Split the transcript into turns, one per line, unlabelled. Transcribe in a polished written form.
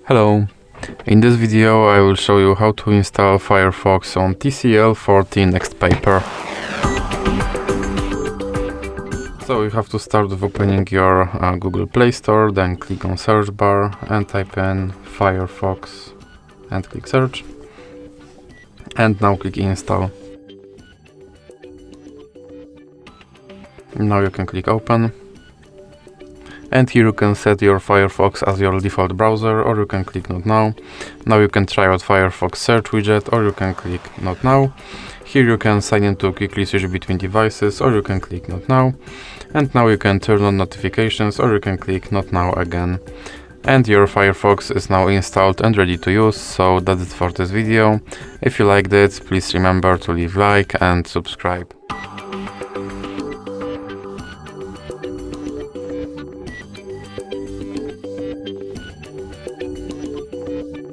Hello, in this video I will show you how to install Firefox on TCL for NxtPaper. So you have to start with opening your Google Play Store, then click on search bar and type in Firefox and click search. And now click install. Now you can click open. And here you can set your Firefox as your default browser, or you can click not now. Now you can try out Firefox search widget, or you can click not now. Here you can sign in to quickly switch between devices, or you can click not now. And now you can turn on notifications, or you can click not now again. And your Firefox is now installed and ready to use. So that's it for this video. If you liked it, please remember to leave like and subscribe.